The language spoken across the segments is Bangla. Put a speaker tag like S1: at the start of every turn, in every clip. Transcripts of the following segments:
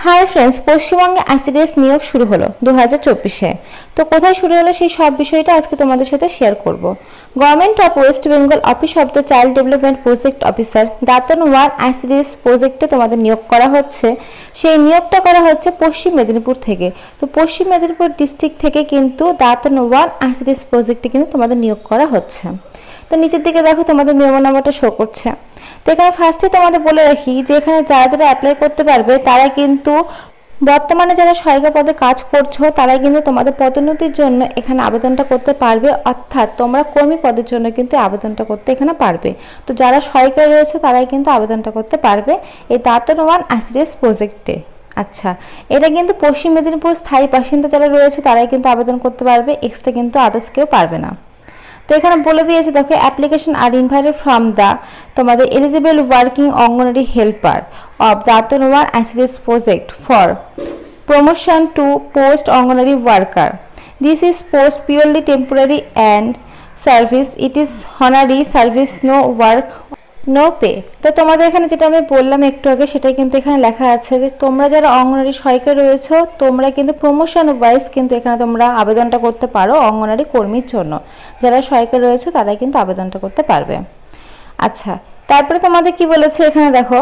S1: হাই ফ্রেন্ডস, পশ্চিমবঙ্গে আইসিডিএস নিয়োগ শুরু হলো 2024-এ। তো কোথায় শুরু হলো সেই সব বিষয়টা আজকে তোমাদের সাথে শেয়ার করব। Government of West Bengal office of the child development project officer Dantan 1 ICDS প্রজেক্টে তোমাদের নিয়োগ করা হচ্ছে। সেই নিয়োগটা করা হচ্ছে পশ্চিম মেদিনীপুর থেকে। তো পশ্চিম মেদিনীপুর ডিস্ট্রিক্ট থেকে কিন্তু দাঁতন 1 আইসিডিএস প্রজেক্টে কিন্তু তোমাদের নিয়োগ করা হচ্ছে। তো নিচের দিকে দেখো তোমাদের নিয়মনামাটা শো করছে। তো এখানে ফার্স্টে তোমাদের বলে রাখি যে এখানে যারা যারা অ্যাপ্লাই করতে পারবে তারা কিন্তু বর্তমানে যারা সহায়িকা পদে কাজ করছো তারাই কিন্তু তোমাদের পদোন্নতির জন্য এখানে আবেদনটা করতে পারবে, অর্থাৎ তোমরা কর্মী পদের জন্য কিন্তু আবেদনটা করতে এখানে পারবে। তো যারা সহায়িকা রয়েছে তারাই কিন্তু আবেদনটা করতে পারবে এই দাঁতন 1 আইসিডিএস প্রজেক্টে। আচ্ছা, এটা কিন্তু পশ্চিম মেদিনীপুর স্থায়ী বাসিন্দা যারা রয়েছে তারাই কিন্তু আবেদন করতে পারবে, এক্সট্রা কিন্তু আদার্স কেউ পারবে না। তো এখানে বলে দিয়েছে দেখো, application are invited from the তোমাদের eligible working anganwadi helper of Dantan 1 ICDS project for promotion to post anganwadi worker. This is post purely temporary and service, it is honorary service, no work no pay. তো তোমাদের এখানে যেটা আমি বললাম একটু আগে সেটাই কিন্তু এখানে লেখা আছে যে তোমরা যারা অঙ্গনওয়াড়ি সহায়িকা রয়েছে তোমরা কিন্তু প্রমোশন ওয়াইজ কিন্তু এখানে তোমরা আবেদনটা করতে পারো অঙ্গনওয়াড়ি কর্মীর জন্য। যারা সহায়িকা রয়েছে তারাই কিন্তু আবেদনটা করতে পারবে। আচ্ছা, তারপরে তোমাদের কি বলেছে এখানে দেখো,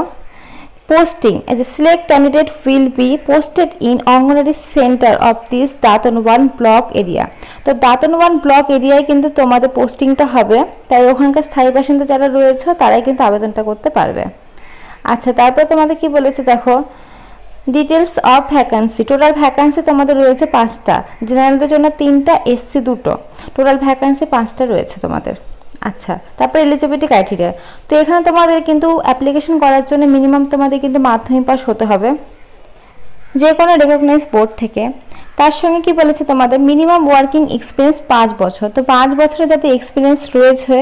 S1: posting as a select candidate will be posted in anganwadi centre of this Dantan 1 block area. তো দাঁতন 1 ব্লক এরিয়ায় কিন্তু তোমাদের পোস্টিংটা হবে, তাই ওখানকার স্থায়ী বাসিন্দা যারা রয়েছে তারাই কিন্তু আবেদনটা করতে পারবে। আচ্ছা, তারপর তোমাদের কি বলেছে দেখো, details of vacancy. Total vacancy তোমাদের রয়েছে 5টা, জেনারেলদের জন্য 3টা, এসসি 2টো, টোটাল ভ্যাকান্সি 5টা রয়েছে তোমাদের। আচ্ছা, তারপর এলিজিবিলিটি ক্রাইটেরিয়া। তো এখানে তোমাদের কিন্তু অ্যাপ্লিকেশন করার জন্য মিনিমাম তোমাদের কিন্তু মাধ্যমিক পাস হতে হবে যে কোনো রেকগনাইজ বোর্ড থেকে। তার সঙ্গে কি বলেছে তোমাদের মিনিমাম ওয়ার্কিং এক্সপিরিয়েন্স 5 বছর। তো 5 বছরের যাতে এক্সপিরিয়েন্স রয়েছে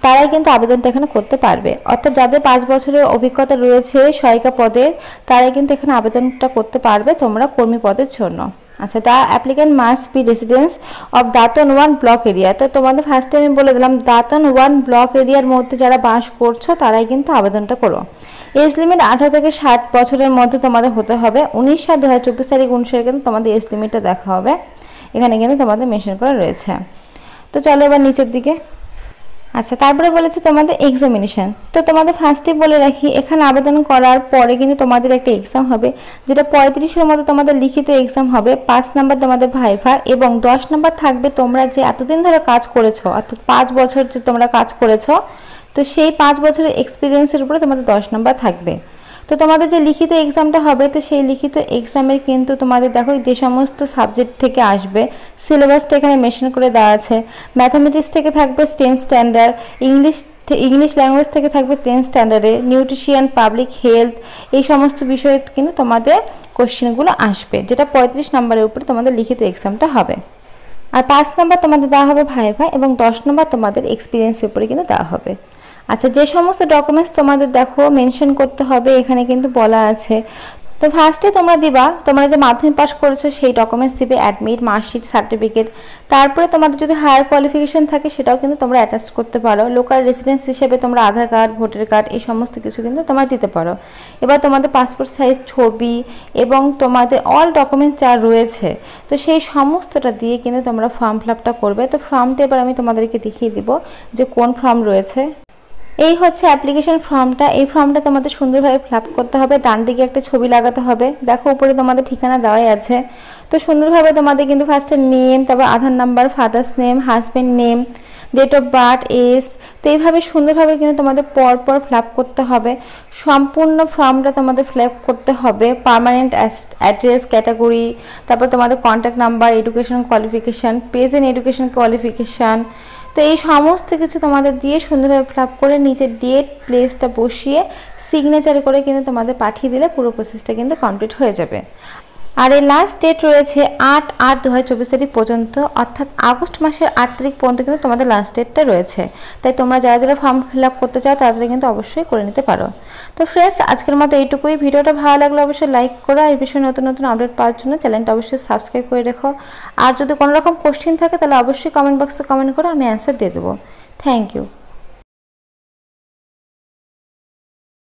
S1: তারাই কিন্তু আবেদনটা এখানে করতে পারবে, অর্থাৎ যাদের 5 বছরের অভিজ্ঞতা রয়েছে সহায়িকা পদের তারাই কিন্তু এখানে আবেদনটা করতে পারবে তোমরা কর্মী পদের জন্য। আচ্ছা, the applicant must be residence of Dantan 1 block area. তো তোমাদের ফার্স্টে আমি বলে দিলাম দাঁতন 1 ব্লক এরিয়ার মধ্যে যারা বাস করছো তারাই কিন্তু আবেদনটা করো। এজ লিমিট 18 থেকে 60 বছরের মধ্যে তোমাদের হতে হবে। 19/7/2024 তারিখ অনুসারে কিন্তু তোমাদের এজ লিমিটটা দেখা হবে, এখানে কিন্তু তোমাদের মেনশন করা রয়েছে। তো চলো এবার নিচের দিকে। আচ্ছা, তারপরে বলেছে তোমাদের এক্সামিনেশন। তো তোমাদের ফার্স্টে বলে রাখি এখানে আবেদন করার পরে কিন্তু তোমাদের একটা এক্সাম হবে, যেটা 35-এর মধ্যে তোমাদের লিখিত এক্সাম হবে। 5 নাম্বার তোমাদের ভাইভা এবং 10 নাম্বার থাকবে তোমরা যে এতদিন ধরে কাজ করেছো, অর্থাৎ 5 বছর যে তোমরা কাজ করেছো, তো সেই 5 বছরের এক্সপিরিয়েন্সের উপরে তোমাদের 10 নাম্বার থাকবে। তো তোমাদের যে লিখিত এক্সামটা হবে, তো সেই লিখিত এক্সামের কিন্তু তোমাদের দেখো যে সমস্ত সাবজেক্ট থেকে আসবে সিলেবাসটা এখানে মেনশন করে দেওয়া আছে। ম্যাথামেটিক্স থেকে থাকবে 10 স্ট্যান্ডার্ড, ইংলিশ ল্যাঙ্গুয়েজ থেকে থাকবে 10 স্ট্যান্ডার্ডে, নিউট্রিশন, পাবলিক হেলথ, এই সমস্ত বিষয়ে কিন্তু তোমাদের কোশ্চেনগুলো আসবে, যেটা 35 নাম্বারের উপরে তোমাদের লিখিত এক্সামটা হবে। আর 5 নাম্বার তোমাদের দেওয়া হবে ভাইভা এবং 10 নাম্বার তোমাদের এক্সপিরিয়েন্সের উপরে কিন্তু দেওয়া হবে। আচ্ছা, যে সমস্ত ডকুমেন্টস তোমাদের দেখো মেনশন করতে হবে এখানে কিন্তু বলা আছে। তো ফার্স্টে তোমরা দিবা তোমরা যে মাধ্যমিক পাস করেছো সেই ডকুমেন্টস দিবে, অ্যাডমিট, মার্কশিট, সার্টিফিকেট। তারপরে তোমাদের যদি হায়ার কোয়ালিফিকেশন থাকে সেটাও কিন্তু তোমরা অ্যাটাচ করতে পারো। লোকাল রেসিডেন্স হিসেবে তোমরা আধার কার্ড, ভোটার কার্ড, এই সমস্ত কিছু কিন্তু তোমরা দিতে পারো। এবার তোমাদের পাসপোর্ট সাইজ ছবি এবং তোমাদের অল ডকুমেন্টস যা রয়েছে তো সেই সমস্তটা দিয়ে কিন্তু তোমরা ফর্ম ফিল আপটা করবে। তো ফর্মটা এবার আমি তোমাদেরকে দেখিয়ে দিব যে কোন ফর্ম রয়েছে। এই হচ্ছে অ্যাপ্লিকেশন ফর্মটা। এই ফর্মটা তোমাদের সুন্দরভাবে ফিল আপ করতে হবে, ডান দিকে একটা ছবি লাগাতে হবে, দেখো উপরে তোমাদের ঠিকানা দেওয়াই আছে। তো সুন্দরভাবে তোমাদের কিন্তু ফার্স্টে নেম, তারপর Aadhaar number, father's name, husband name, date of birth, age, তো এইভাবে সুন্দরভাবে কিন্তু তোমাদের পরপর ফিল আপ করতে হবে। সম্পূর্ণ ফর্মটা তোমাদের ফিল আপ করতে হবে, পার্মানেন্ট অ্যাড্রেস, ক্যাটাগরি, তারপর তোমাদের contact number, education qualification, present education qualification, তো এই সমস্ত কিছু তোমাদের দিয়ে সুন্দরভাবে ফিল আপ করে নিচে ডেট প্লেসটা বসিয়ে সিগনেচার করে কিন্তু তোমাদের পাঠিয়ে দিলে পুরো প্রসেসটা কিন্তু কমপ্লিট হয়ে যাবে। আর এই লাস্ট ডেট রয়েছে 8/8/2024 তারিখ পর্যন্ত, অর্থাৎ আগস্ট মাসের 8 তারিখ পর্যন্ত কিন্তু তোমাদের লাস্ট ডেটটা রয়েছে। তাই তোমরা যারা যারা ফর্ম ফিল আপ করতে চাও তারা কিন্তু অবশ্যই করে নিতে পারো। তো ফ্রেন্ডস, আজকের মতো এইটুকুই। ভিডিওটা ভালো লাগলে অবশ্যই লাইক করো, এই বিষয়ে নতুন নতুন আপডেট পাওয়ার জন্য চ্যানেলটা অবশ্যই সাবস্ক্রাইব করে রেখো। আর যদি কোনো রকম কোশ্চেন থাকে তাহলে অবশ্যই কমেন্ট বক্সে কমেন্ট করে আমি অ্যান্সার দিয়ে দেবো। Thank you.